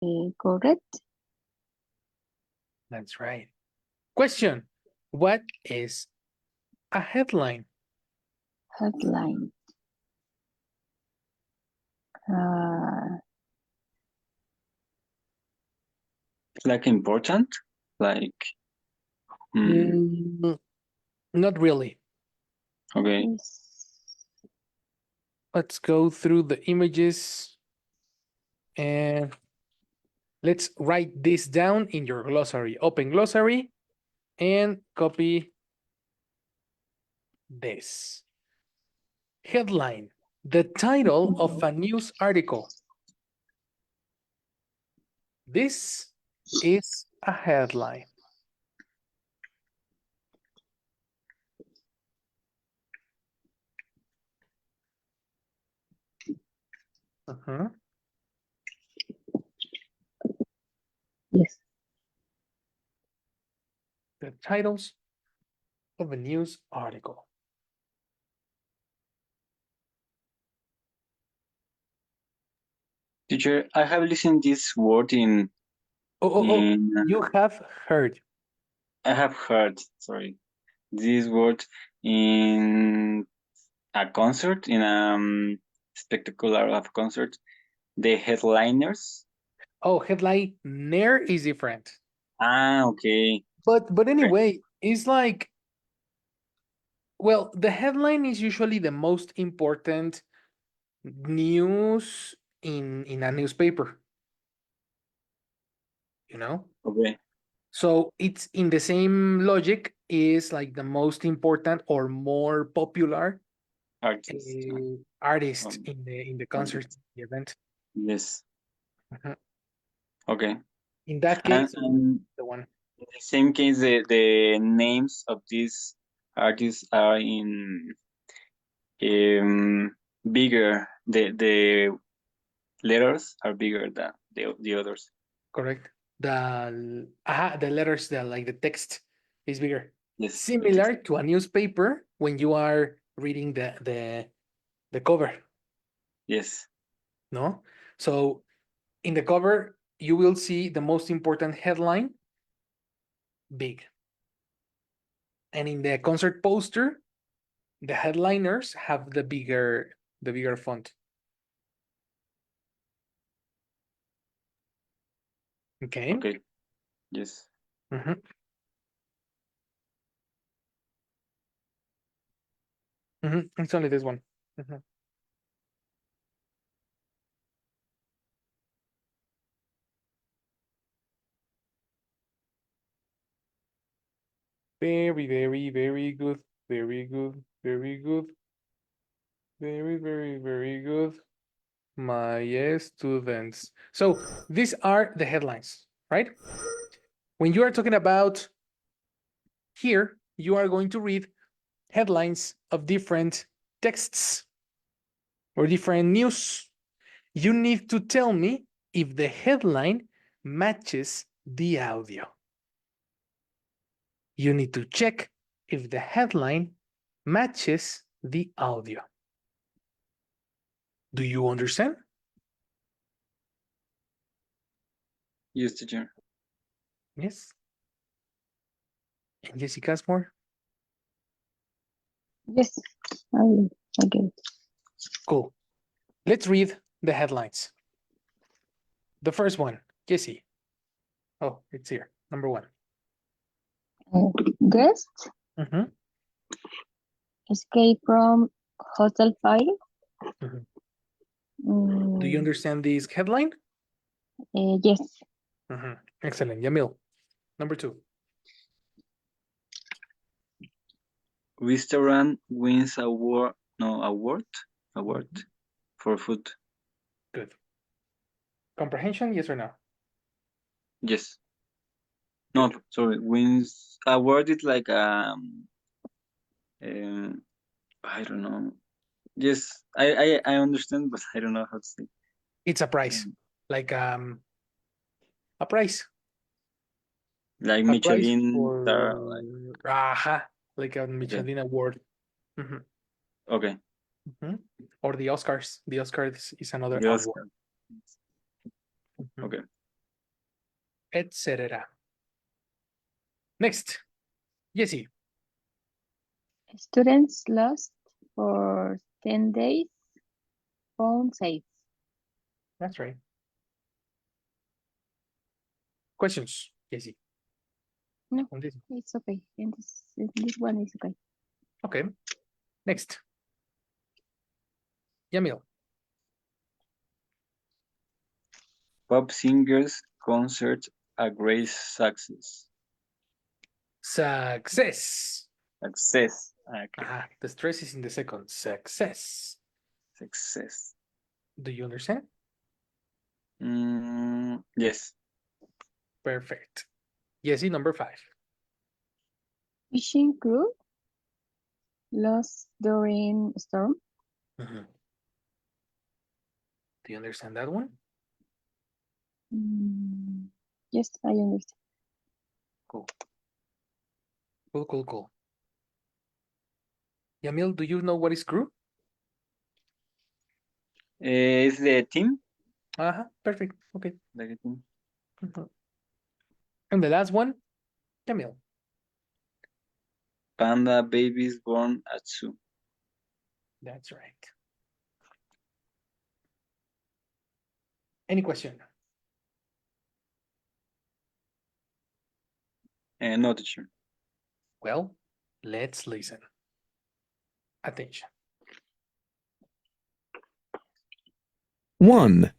Correct. That's right. Question. What is a headline? Headline. Uh, Like important? Like, Not really. okay. Let's go through the images and let's write this down in your glossary. Open glossary and copy this. Headline, the title of a news article. This is a headline. Yes. The titles of a news article. Teacher, I have listened this word in, You have heard. I have heard, sorry, this word in a concert, in a spectacular of concert, the headliners. Oh, headliner is different. Ah, okay. But anyway, it's like, well, the headline is usually the most important news in a newspaper, you know? Okay. So it's in the same logic is like the most important or more popular Artist. artist Um, in the concert artist. the event. Yes. Mhm. Okay. In that And, case, and the one. in the same case, the names of these artists are in bigger. The letters are bigger than the others. Correct. The letters, the like the text is bigger. Yes, the text. Similar to a newspaper when you are reading the cover, Yes. no? So in the cover, you will see the most important headline, big. And in the concert poster, the headliners have the bigger font. Okay. Okay. Yes. Mm-hmm. Mm-hmm. It's only this one. Mm-hmm. Very, very, very good. Very good. Very good. Very, very, very good. My students. So these are the headlines, right? When you are talking about here, you are going to read headlines of different texts or different news. You need to tell me if the headline matches the audio. You need to check if the headline matches the audio. Do you understand? Yes, teacher. Yes. And Jessica's more? Yes. I get it. Cool. Let's read the headlines. The first one, Jessie. Oh, it's here. Number one. Guest Mm-hmm. escape from hotel fire. Mm-hmm. Do you Mm, understand this headline? yes. Mm-hmm. Excellent. Yamil. Number two. Restaurant wins award. No, award for food. Good. Comprehension, yes or no? Yes. No, sorry. Wins award is like um I don't know. Yes, I understand, but I don't know how to say. It's a prize. Like a prize. Like A prize Michelin star. for like a Okay. Michelin award. Mm-hmm. Okay. Mm-hmm. Or the Oscars. The Oscars is another The award. Oscar. Mm-hmm. Okay. etc. Next, Jessie. Students lost for 10 days. Phone safe. That's right. Questions, Jessie? No, On this. it's okay. In this one is okay. Okay. Next. Yamil. Pop singers concert a great success. Success. Success. Okay. The stress is in the second. Success. Success. Do you understand? Yes. Perfect. Jessie, number 5. Fishing crew lost during storm. Do you understand that one? Yes, I understand. Cool. Cool. Yamil, do you know what is crew? Is the team? Perfect. Okay. Like a team. And the last one, Yamil. Panda babies born at zoo. That's right. Any question? No, teacher. Well, let's listen. Attention. 1.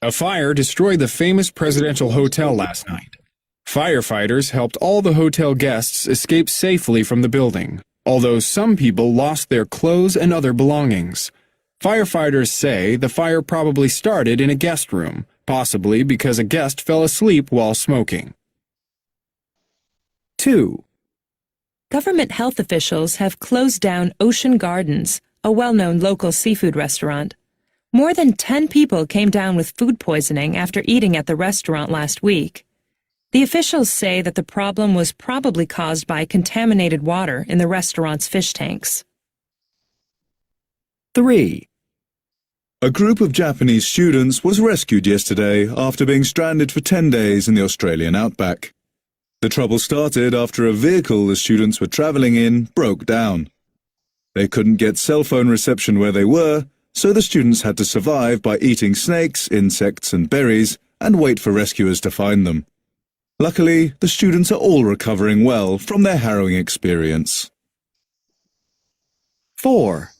A fire destroyed the famous presidential hotel last night. Firefighters helped all the hotel guests escape safely from the building, although some people lost their clothes and other belongings. Firefighters say the fire probably started in a guest room, possibly because a guest fell asleep while smoking. 2. Government health officials have closed down Ocean Gardens, a well-known local seafood restaurant. More than 10 people came down with food poisoning after eating at the restaurant last week. The officials say that the problem was probably caused by contaminated water in the restaurant's fish tanks. 3. A group of Japanese students was rescued yesterday after being stranded for 10 days in the Australian outback. The trouble started after a vehicle the students were travelling in broke down. They couldn't get cell phone reception where they were, so the students had to survive by eating snakes, insects and berries and wait for rescuers to find them. Luckily, the students are all recovering well from their harrowing experience. 4.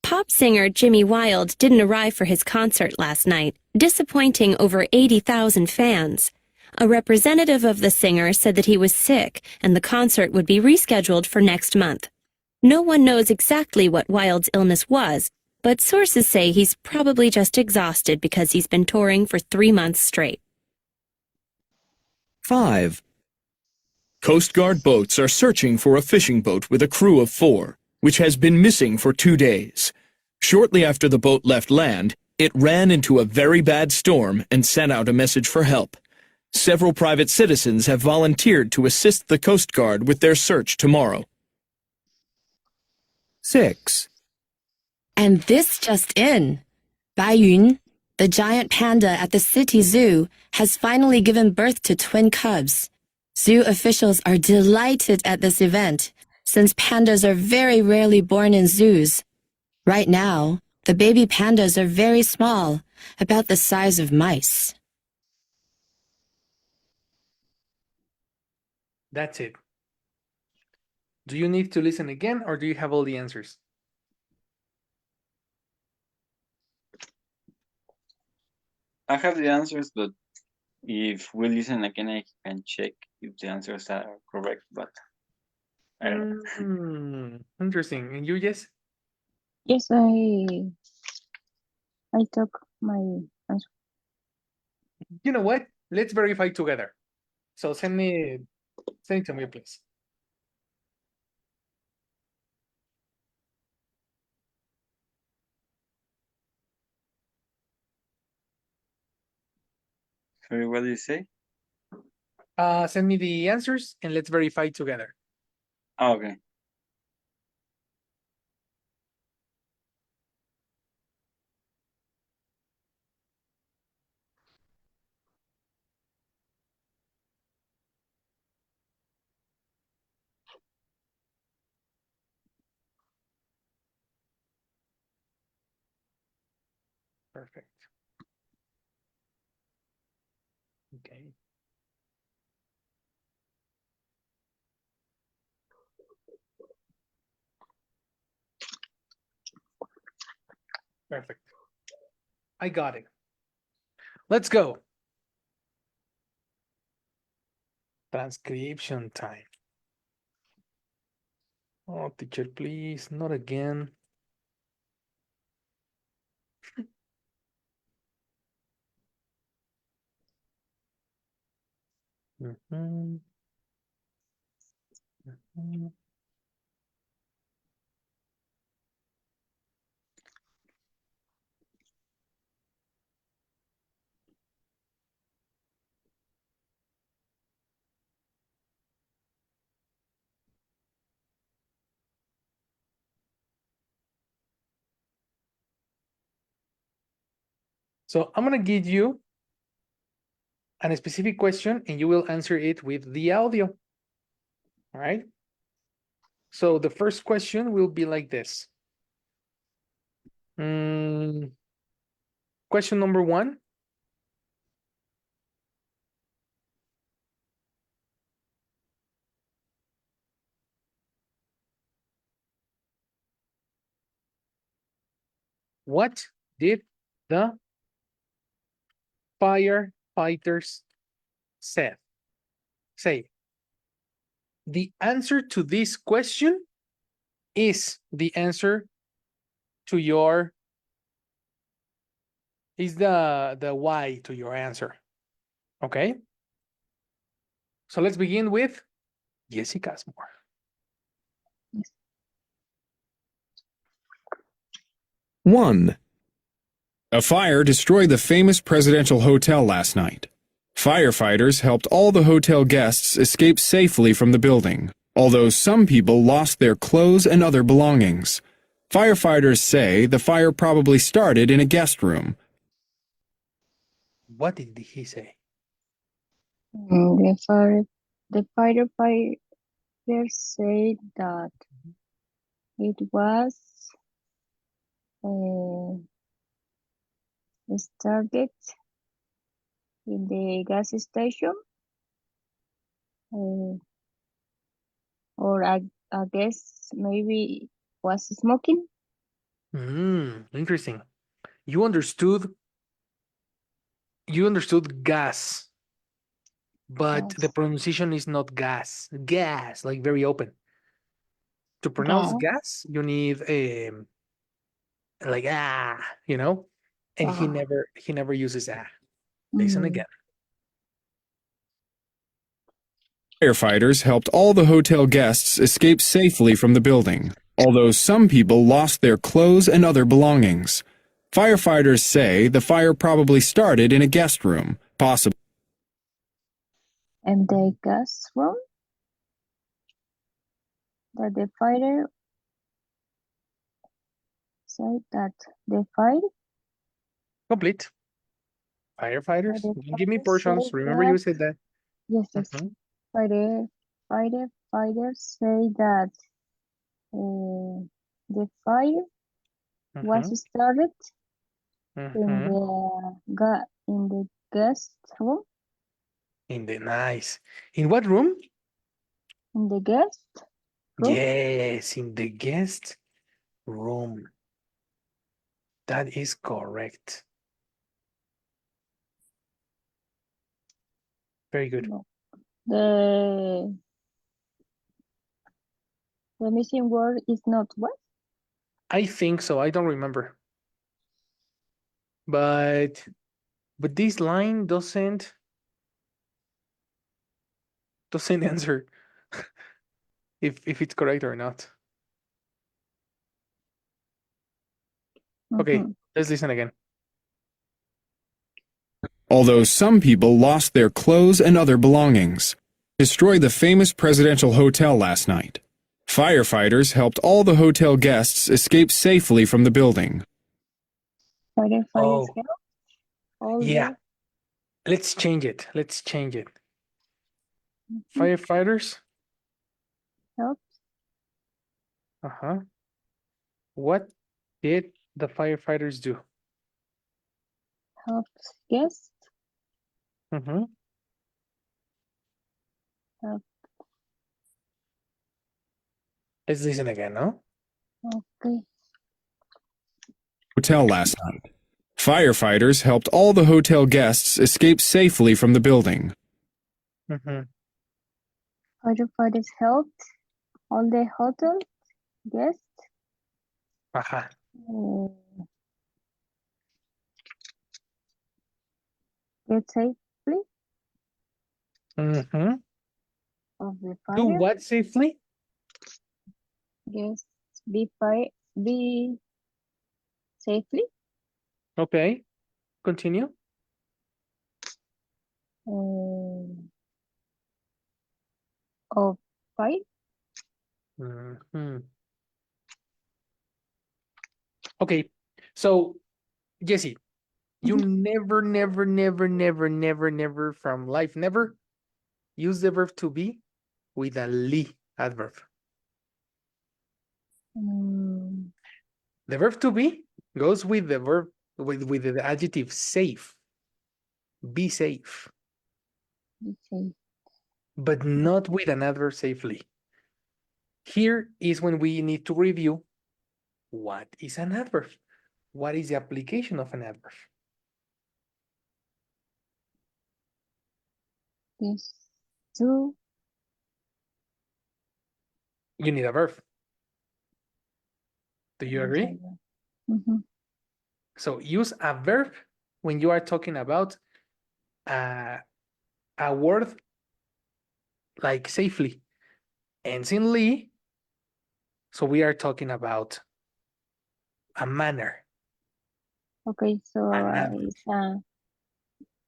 Pop singer Jimmy Wild didn't arrive for his concert last night, disappointing over 80,000 fans. A representative of the singer said that he was sick and the concert would be rescheduled for next month. No one knows exactly what Wild's illness was, but sources say he's probably just exhausted because he's been touring for 3 months straight. 5. Coast Guard boats are searching for a fishing boat with a crew of 4, which has been missing for 2 days. Shortly after the boat left land, it ran into a very bad storm and sent out a message for help. Several private citizens have volunteered to assist the Coast Guard with their search tomorrow. 6. And this just in. Baiyun, the giant panda at the city zoo, has finally given birth to twin cubs. Zoo officials are delighted at this event, since pandas are very rarely born in zoos. Right now, the baby pandas are very small, about the size of mice. That's it. Do you need to listen again or do you have all the answers? I have the answers, but if we listen again, I can check if the answers are correct, but I don't know. Interesting. And you, Jess? Yes, I took my answer. You know what? Let's verify together. So send it to me, please. Sorry, what did you say? Send me the answers and let's verify together. Oh, okay. Perfect. Okay. Perfect. I got it. Let's go. Transcription time. Oh, teacher, please, not again. Mhm. Mhm. So I'm going to give you a specific question and you will answer it with the audio. All right. So the first question will be like this. Question number 1. What did the firefighters say? The answer to this question is the answer to your is the why to your answer. Okay? So let's begin with Jessica Asmore. One. A fire destroyed the famous presidential hotel last night. Firefighters helped all the hotel guests escape safely from the building, although some people lost their clothes and other belongings. Firefighters say the fire probably started in a guest room. What did he say? The firefighter said that it was uh, started in the gas station, uh, or I guess maybe was smoking. Interesting. You understood gas, but the Gas, pronunciation is not gas. Gas, like very open. To pronounce gas, gas, you need like you know, and uh, he never uses Listen mm, again. Firefighters helped all the hotel guests escape safely from the building, although some people lost their clothes and other belongings. Firefighters say the fire probably started in a guest room, possibly. and the gas room that the fighter said that the fire Complete. that Firefighters, the don't give me fighter portions. said Remember that you said that. yes, Mhm, fighter say that uh, the fire was mhm, started mhm. in the guest room, In the nice. In what room? in the guest room. Yes, in the guest room. That is correct. Very good. No. The missing word is not what? I think so. I don't remember. But this line doesn't answer if it's correct or not. Okay, Mm-hmm. let's listen again. Although some people lost their clothes and other belongings. Destroyed the famous presidential hotel last night. Firefighters helped all the hotel guests escape safely from the building. Firefighters Oh, help all yeah. the Let's change it. mhm, Firefighters. help Uh-huh. What did the firefighters do? helps guest. Mm-hmm. Help. Let's listen again, no? Okay. Hotel last night. Firefighters helped all the hotel guests escape safely from the building. Mm-hmm. Firefighters helped all the hotel guests Aha. get safely Mm-hmm. of the Do fire. what safely? Guests be safely. Okay. Continue. Of fire. Mm-hmm. Okay. So, Jesse, you never, never, never, never, never, never from life, never use the verb to be with a li adverb. The verb to be goes with the verb with the adjective safe. Be safe, Okay. but not with an adverb safely. Here is when we need to review what is an adverb. What is the application of an adverb? Yes. To. You need a verb. Do you agree? Mm-hmm. So use a verb when you are talking about a word like safely. Ends in li, so we are talking about a manner. Okay. An adverb.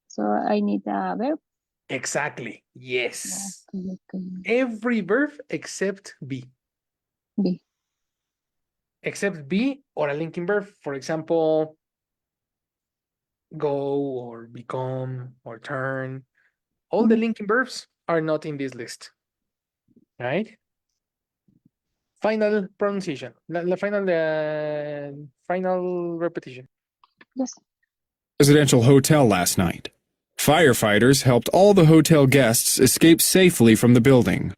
So I need a verb. Exactly. Yes. Okay. Every verb except be. Be. Except be or a linking verb. For example, go or become or turn. All the linking verbs are not in this list. Right? Final pronunciation. Final repetition. Yes. Residential hotel last night. Firefighters helped all the hotel guests escape safely from the building.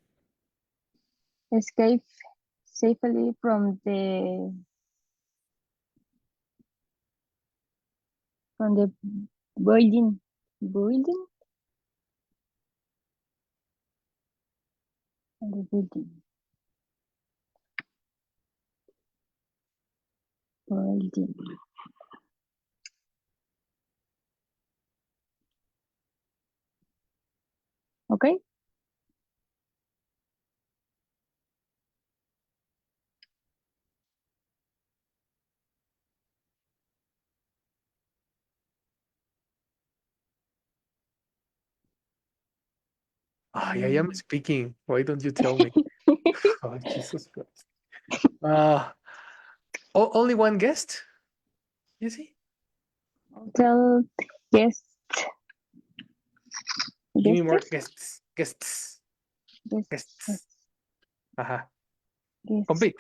Escape safely from the building. Building. From the building. Building. Okay. I am speaking. Why don't you tell me? Oh, Jesus Christ. Only one guest? You see? Tell guest. Give me more Guests. guests. Guests. Uh-huh. Guest. Complete.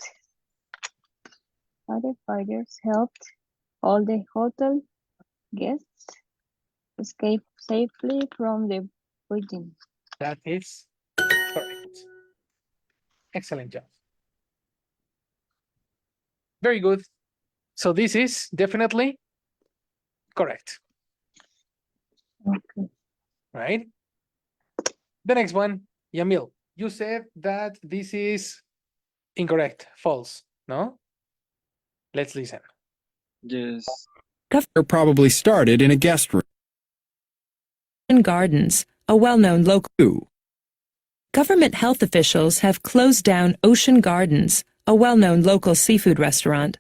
Firefighters helped all the hotel guests escape safely from the building. That is correct. Excellent job. Very good. So this is definitely correct, Okay. right? The next one, Yamil, you said that this is incorrect, false, no? Let's listen. Yes. Governor probably started in a guest room. Gardens, a well-known local. Government health officials have closed down Ocean Gardens, a well-known local seafood restaurant.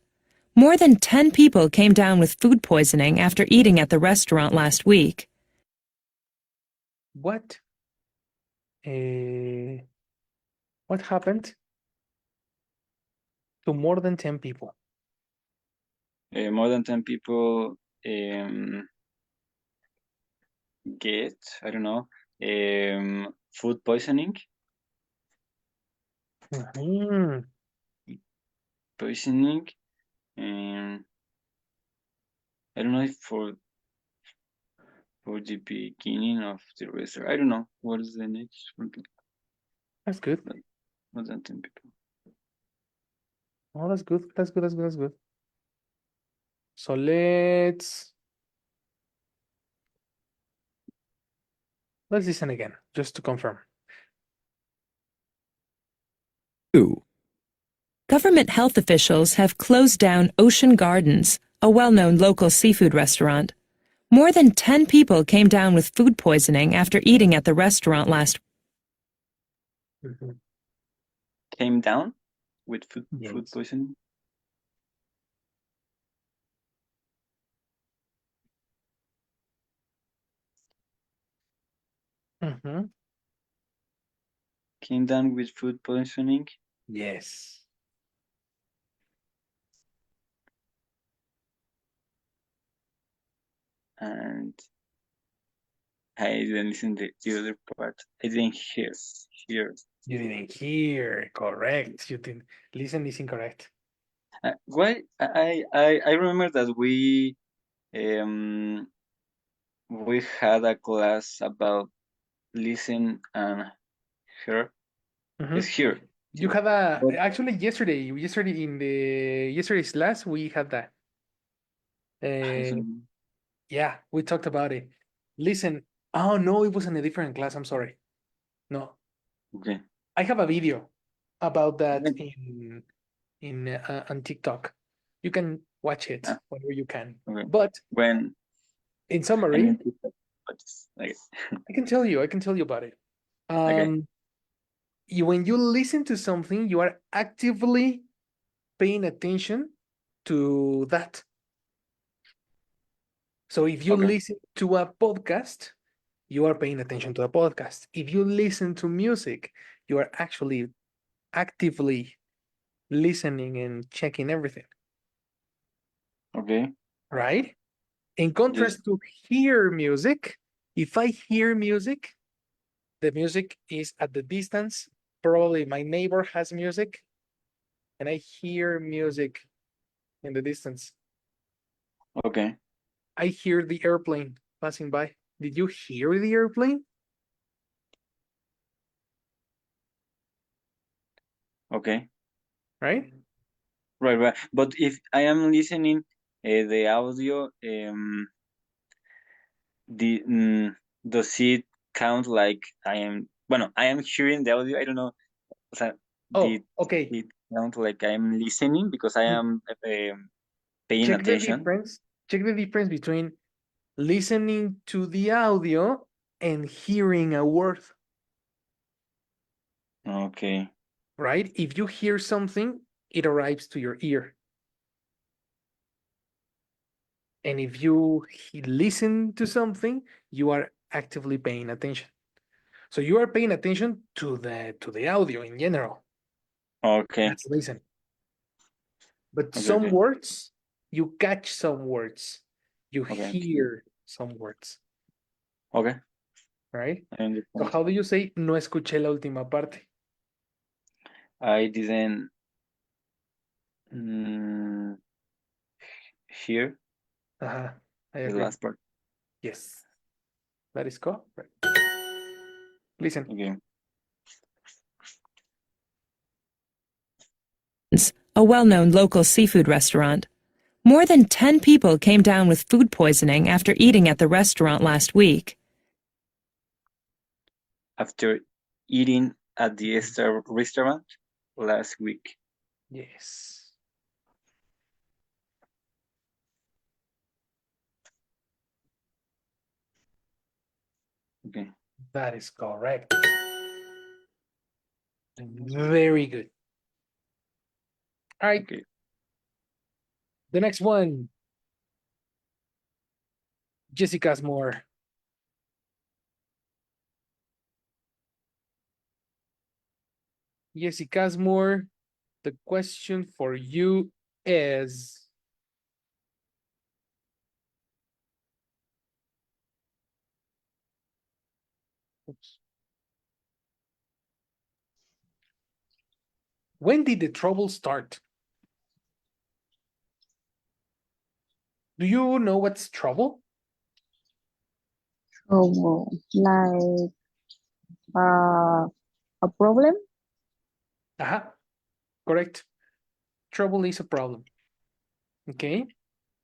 More than 10 people came down with food poisoning after eating at the restaurant last week. What happened to more than 10 people? More than 10 people get, I don't know, food poisoning. Mhm. Poisoning. I don't know if for the beginning of the restaurant. I don't know what is the next one. That's good. More than 10 people. Oh, that's good. That's good. That's good. That's good. So let's listen again, just to confirm. 2. Government health officials have closed down Ocean Gardens, a well-known local seafood restaurant. More than 10 people came down with food poisoning after eating at the restaurant last. Mhm. Came down with food Yes. poisoning. Mhm. Came down with food poisoning. Yes. And I didn't listen to the other part. I didn't hear. You didn't hear. Correct. You didn't listen is incorrect. Why I remember that we had a class about listen and hear. Mhm. It's here. You had a But actually yesterday in the yesterday's class we had that. Uh, yeah, we talked about it. Listen, oh no, it was in a different class. I'm sorry. No, okay. I have a video about that Okay. in on TikTok. You can watch it Ah, whenever you can. okay. But When in I summary, need to but okay. I can tell you about it. Okay. When you listen to something, you are actively paying attention to that. So if you Okay. listen to a podcast, you are paying attention to the podcast. If you listen to music, you are actually actively listening and checking everything, Okay. right? In Yes. contrast to hear music, if I hear music, the music is at the distance. Probably my neighbor has music, and I hear music in the distance. Okay. I hear the airplane passing by. Did you hear the airplane? Okay. Right? Right. But if I am listening the audio, the does it count like I am? Bueno, I am hearing the audio. I don't know. O sea, Oh, did okay. it count like I am listening because I am paying Check the attention? difference. Check the difference between listening to the audio and hearing a word, Okay. right? If you hear something, it arrives to your ear. And if you listen to something, you are actively paying attention. So you are paying attention to the audio in general. Okay. That's listen. But Okay. some Okay. words, you catch some words, you Okay. hear some words, Okay. right? I So understand. how do you say no escuché la última parte? I didn't mm, hear I the agree. last part. Yes, that is correct. Right. Listen. Okay. A well-known local seafood restaurant. More than 10 people came down with food poisoning after eating at the restaurant last week. After eating at the restaurant last week. Yes. Okay. That is correct. Very good. All right. Okay. The next one. Jessica's more. Jessica's more. The question for you is oops. When did the trouble start? Do you know what's trouble? Oh, like a problem. Correct. Trouble is a problem. Okay.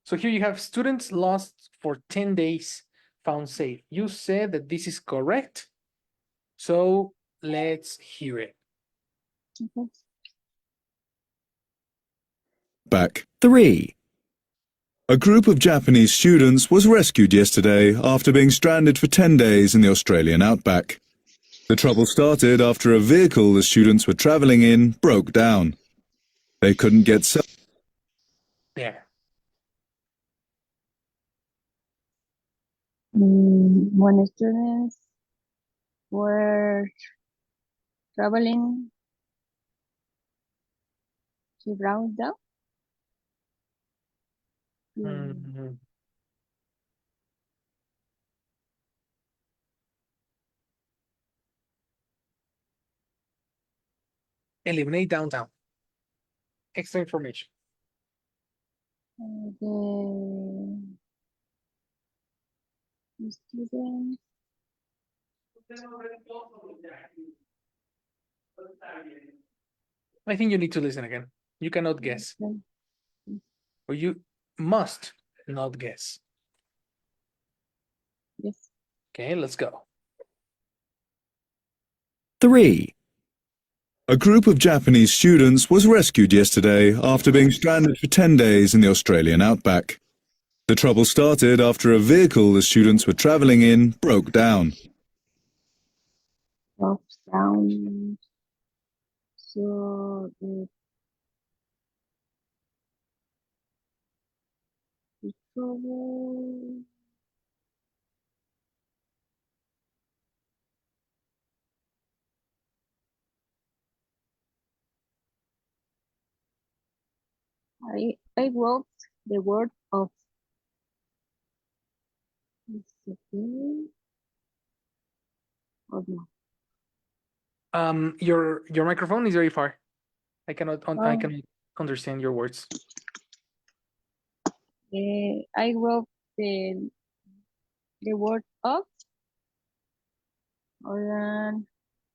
So here you have students lost for 10 days found safe. You said that this is correct. So let's hear it. Okay. Back. 3. A group of Japanese students was rescued yesterday after being stranded for 10 days in the Australian outback. The trouble started after a vehicle the students were traveling in broke down. They couldn't get There. When students were traveling to Roundup, Mhm. Eliminate downtown. Extra information. the students I think you need to listen again. You cannot guess, or you must not guess. yes. Okay, let's go. 3. A group of Japanese students was rescued yesterday after being stranded for 10 days in the Australian outback. The trouble started after a vehicle the students were traveling in broke down. Of sound. So the trouble. I wrote the word of disappearing or no. Your microphone is very far. I cannot I Oh, cannot understand your words. I wrote the word up or then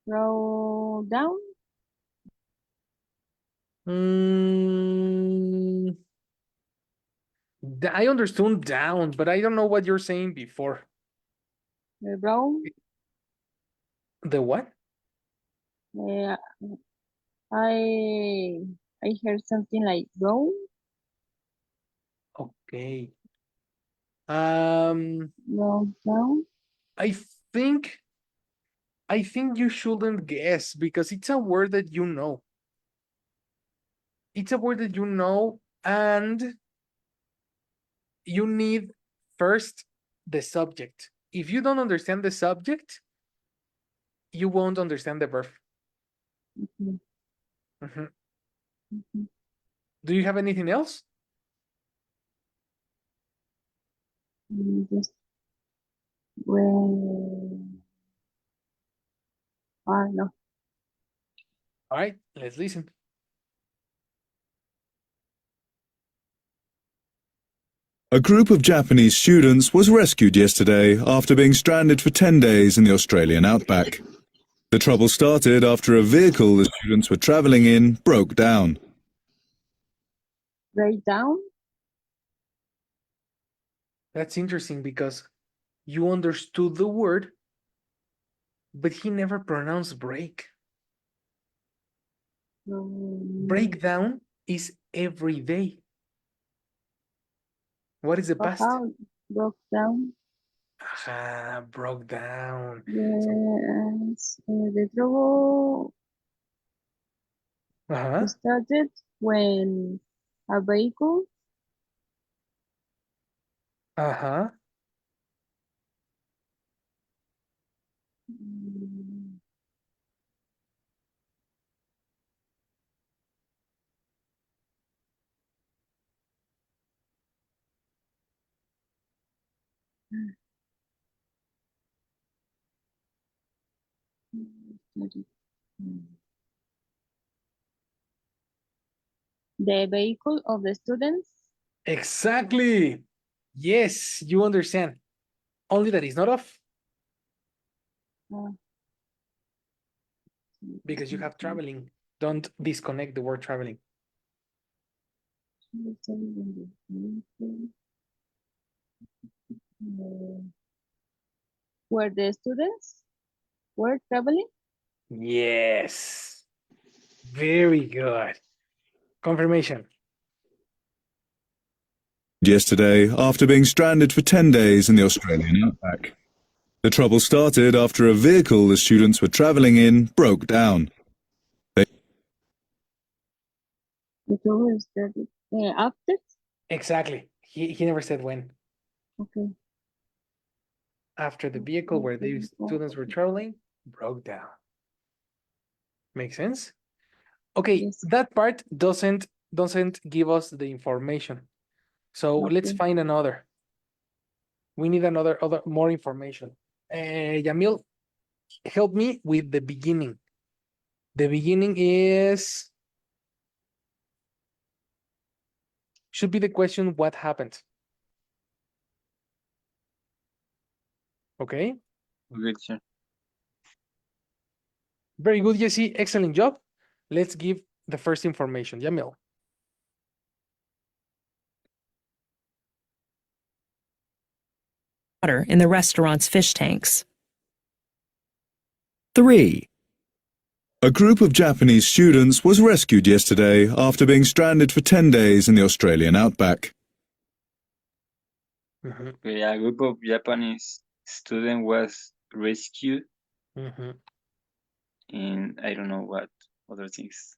roll down. Mm, I understood down, but I don't know what you're saying before. The roll. The what? Uh, I I heard something like roll. Okay. Um, Roll down. I think I think you shouldn't guess because it's a word that you know. It's a word that you know, and you need first the subject. If you don't understand the subject, you won't understand the verb. Mhm, Mhm. mhm. Do you have anything else? Just when no. All right, let's listen. A group of Japanese students was rescued yesterday after being stranded for 10 days in the Australian outback. The trouble started after a vehicle the students were traveling in broke down. Break down. That's interesting because you understood the word, but he never pronounced break. Breakdown is every day. What is the past? How broke down. Broke down. Yes, the trouble Uh-huh. started when a vehicle Uh-huh. mm, started, the vehicle of the students. Exactly. Yes, you understand. Only that it's not off. Uh, because you have traveling. Don't disconnect the word traveling. Were the students were traveling? Yes. Very good. Confirmation. Yesterday after being stranded for 10 days in the Australian outback. The trouble started after a vehicle the students were travelling in broke down. The tourists started after? Exactly. He never said when. Okay. After the vehicle where the students were traveling broke down. Make sense? Okay, Yes. that part doesn't give us the information. So let's Okay. find another. We need another more information. Yamil, help me with the beginning. The beginning should be the question, what happened? Okay. Good, sir. Very good, Jesse. Excellent job. Let's give the first information. Yamil. Water in the restaurant's fish tanks. 3. A group of Japanese students was rescued yesterday after being stranded for 10 days in the Australian outback. Mhm, Okay, a group of Japanese student was rescued mhm. in I don't know what other things.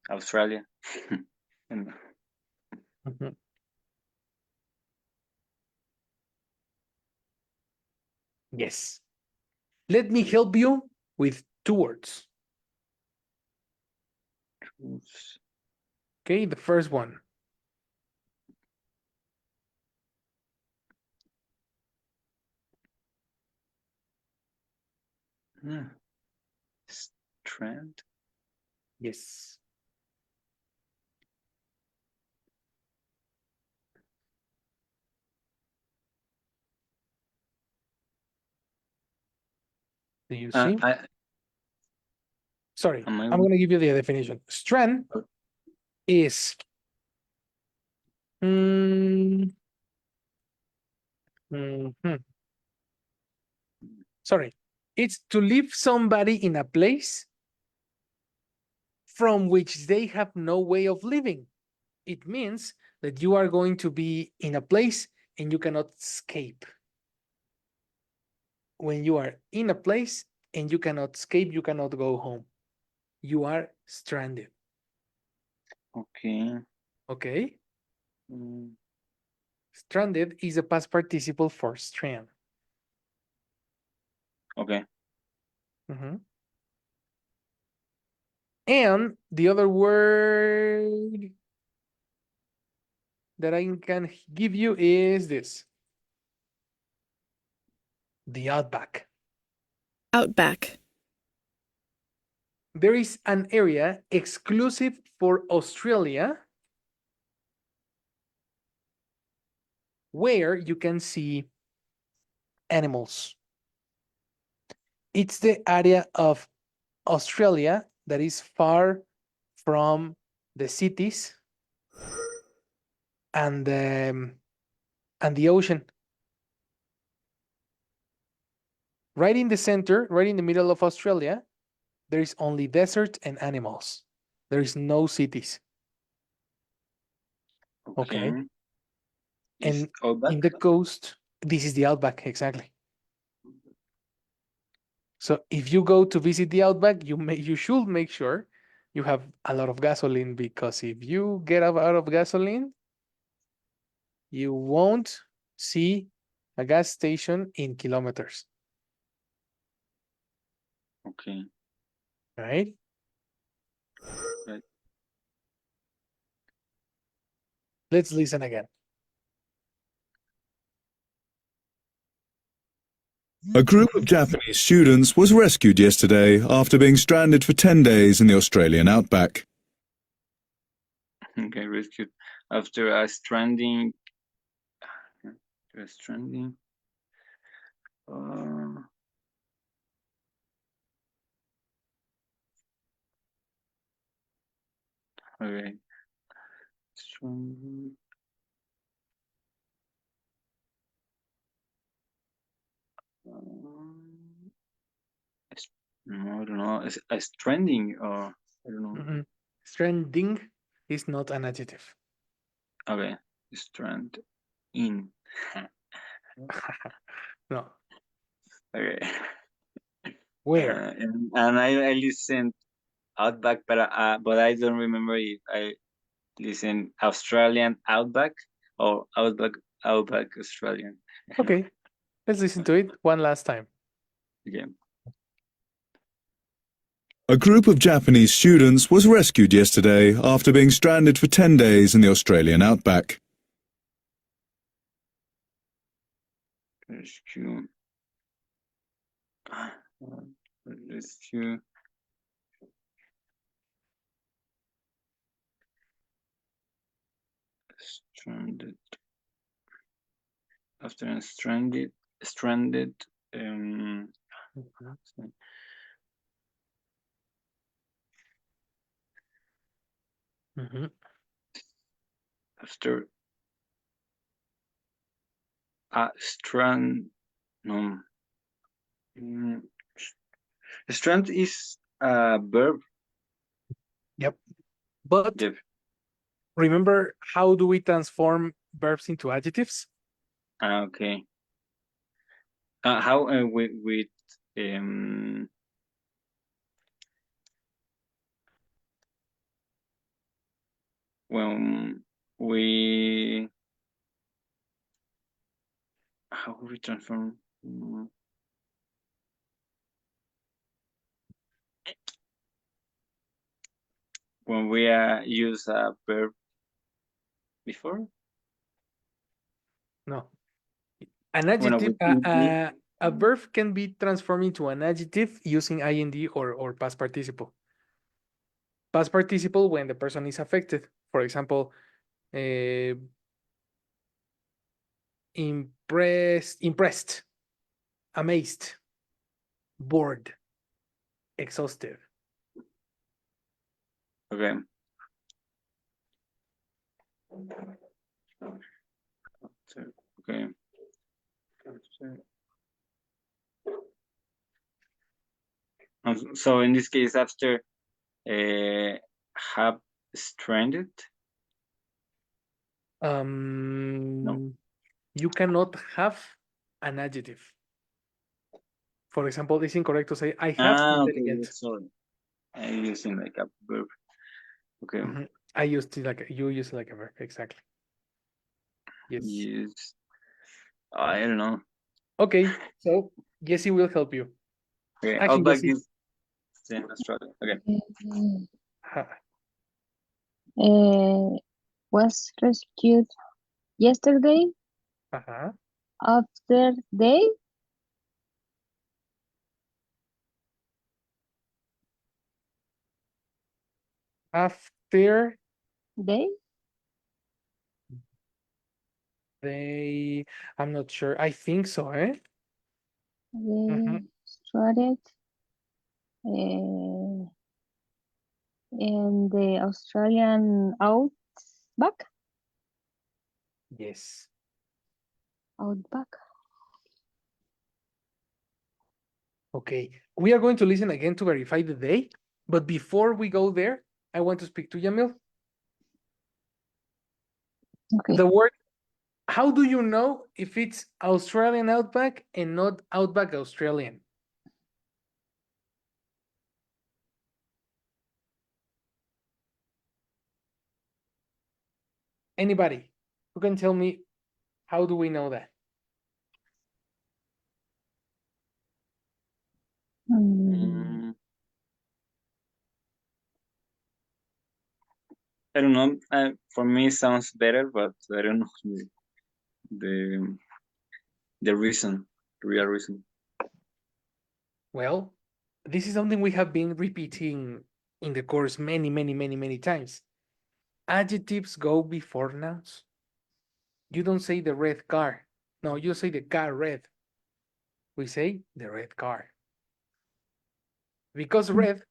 Australia. And Mhm. Yes. Let me help you with 2 words. Okay, the first one. Strand. Yes. Do you see? Sorry, Am I I'm going to give you the definition. Strand is mhm. Sorry, it's to leave somebody in a place from which they have no way of living. It means that you are going to be in a place and you cannot escape. When you are in a place and you cannot escape, you cannot go home. You are stranded. Okay. Okay? Mm, Stranded is a past participle for strand. okay. Mhm. And the other word that I can give you is this. The outback. Outback. There is an area exclusive for Australia where you can see animals. It's the area of Australia that is far from the cities and the ocean. Right in the center, right in the middle of Australia, there is only desert and animals. There is no cities. Okay. Is And outback? in the coast, this is the outback, exactly. So if you go to visit the outback, you should make sure you have a lot of gasoline, because if you get out of gasoline, you won't see a gas station in kilometers, Okay. right? Right. Let's listen again. A group of Japanese students was rescued yesterday after being stranded for 10 days in the Australian outback. Okay, rescued after a stranding. After a stranding. Okay. Stranding. No, I don't know. It's a stranding or I don't know. Stranding is not an adjective. Okay, strand in. No. Okay. Where? And I listened Outback, but I don't remember if I listened Australian Outback or Outback Australian. Okay, let's listen to it one last time. Okay. A group of Japanese students was rescued yesterday after being stranded for 10 days in the Australian outback. Rescue. Rescue. Stranded. After stranded. Mhm. After strand. No. Strand is a verb. Yep. But Yep. remember, how do we transform verbs into adjectives? Okay. How with when we how we transform when we use a verb before No. An when adjective, we in a verb can be transformed into an adjective using ing or past participle. Past participle when the person is affected. For example, impressed, amazed, bored, exhausted. okay. Okay. So in this case, after have stranded. No. You cannot have an adjective. For example, it's incorrect to say I have Okay. intelligent. Sorry, I'm using like a verb. Okay. I used it like you use it like a verb, exactly. Yes. Use. I don't know. Okay, so Jesse will help you. Okay. Actually, Outback Jesse. is in Australia. Okay. Was rescued yesterday after day After day they, I'm not sure. I think so, eh? they started in the Australian outback. Yes. Outback. Okay. We are going to listen again to verify the day. But before we go there, I want to speak to Yamil. Okay. The word, how do you know if it's Australian outback and not outback Australian? Anybody who can tell me how do we know that? I don't know. For me, it sounds better, but I don't know the reason, the real reason. Well, this is something we have been repeating in the course many times. adjectives go before nouns. You don't say the red car. No, you say the car red. We say the red car. Because red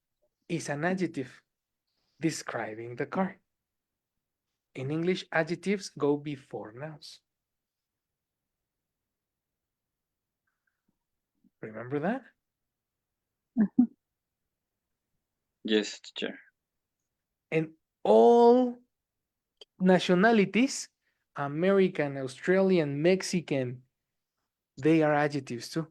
is an adjective describing the car. In English, adjectives go before nouns. Remember that? Yes, teacher. And all nationalities, American, Australian, Mexican, they are adjectives too.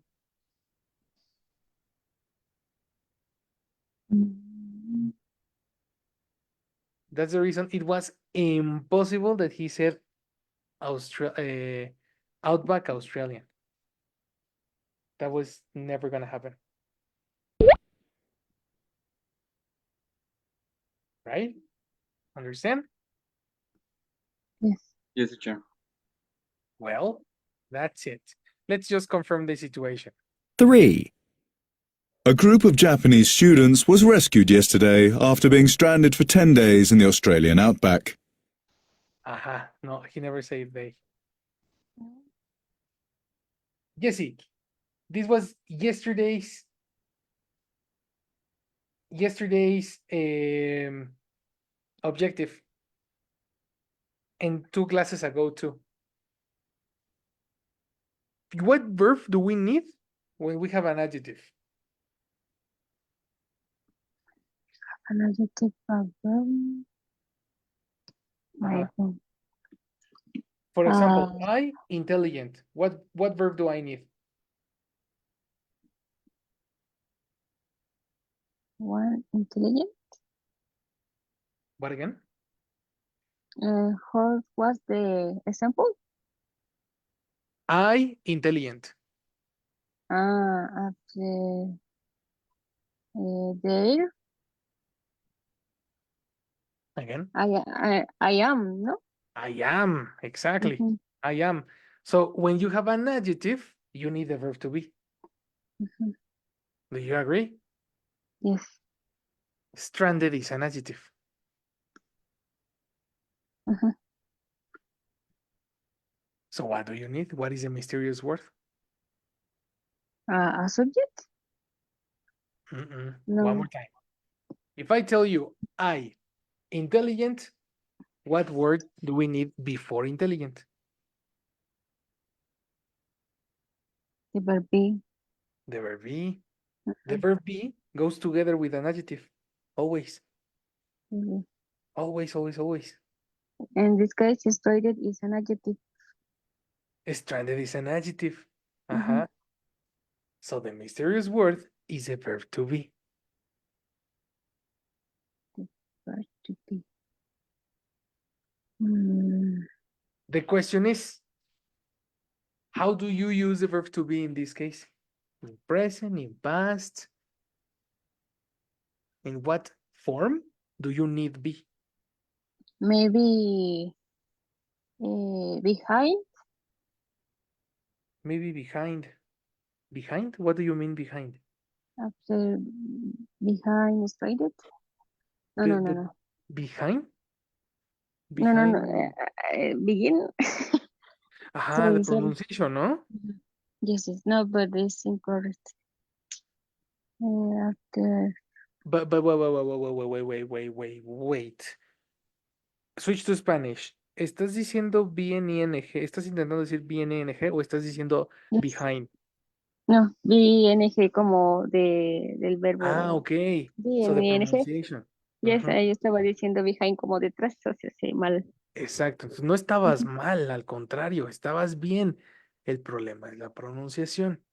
That's the reason it was impossible that he said Outback Australian. That was never going to happen. Right? Understand? Yes. Yes, teacher. Well, that's it. Let's just confirm the situation. 3. A group of Japanese students was rescued yesterday after being stranded for 10 days in the Australian outback. Aha. No, he never said they. Jesse, this was yesterday's objective, and 2 classes ago too. What verb do we need when we have an adjective? An adjective verb. I think. For example, I intelligent. What verb do I need? One intelligent. What again? What was the example? I intelligent. After there. Again? I am, no? I am, exactly. I am. So when you have an adjective, you need the verb to be. Do you agree? Yes. Stranded is an adjective. So what do you need? What is the mysterious word? A subject? No. No. One more time. If I tell you I intelligent, what word do we need before intelligent? The verb be. The verb be. The verb be goes together with an adjective. Always. Always, always, always. In this case, stranded is an adjective. Stranded is an adjective. So the mysterious word is a verb to be. Verb to be. The question is, how do you use the verb to be in this case? In present, in past? In what form do you need be? Maybe behind. Maybe behind. Behind? What do you mean behind? After behind stranded. No. Behind? No. Begin. The pronunciation, no? Yes. No, but it's incorrect. After. But wait. Switch to Spanish. ¿Estás diciendo bien ing? ¿Estás intentando decir bien ing o estás diciendo Yes. behind? No, ing como del verbo. Ok. So the ing. pronunciation. Yes, yo estaba diciendo behind como detrás, o sea, sí, mal. Exacto. Entonces, no estabas mal, al contrario, estabas bien. El problema es la pronunciación.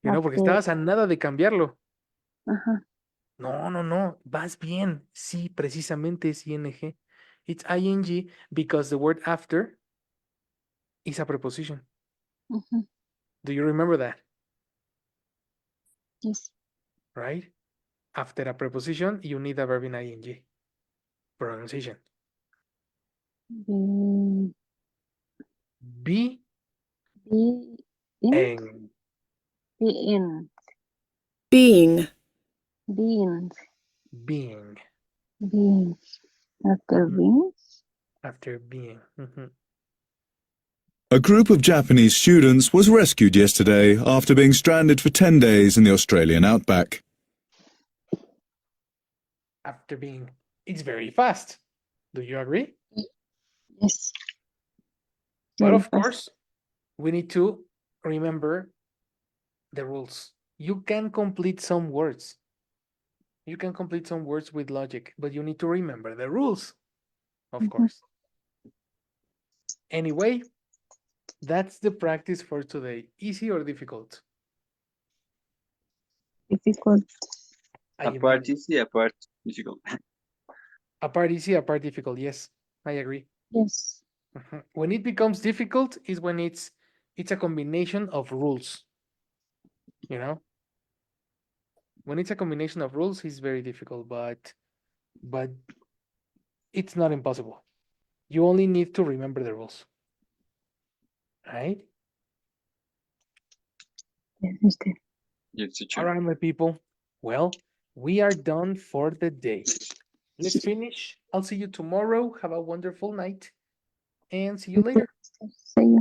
Porque estabas a nada de cambiarlo. No, vas bien. Sí, precisamente es ing. It's ing because the word after is a preposition. Do you remember that? Yes. Right? After a preposition, you need a verb in ing. Pronunciation. Be Being. Being. Being. being. Being. After being. After being. A group of Japanese students was rescued yesterday after being stranded for 10 days in the Australian outback. After being. It's very fast. Do you agree? Yes. But Very of fast. course, we need to remember the rules. You can complete some words. You can complete some words with logic, but you need to remember the rules, of course. Anyway, that's the practice for today. Easy or difficult? Difficult. I A part agree. easy, a part difficult. A part easy, a part difficult. Yes, I agree. Yes. When it becomes difficult is when it's a combination of rules. You know, when it's a combination of rules, it's very difficult, but it's not impossible. You only need to remember the rules. Right? Yes, mister. Yes, All teacher. right, my people. Well, we are done for the day. Let's finish. I'll see you tomorrow. Have a wonderful night and see you later. See you.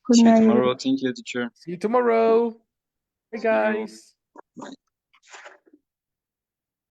Good See you night. tomorrow. Thank you, teacher. See you tomorrow. Bye, See you. guys. Bye.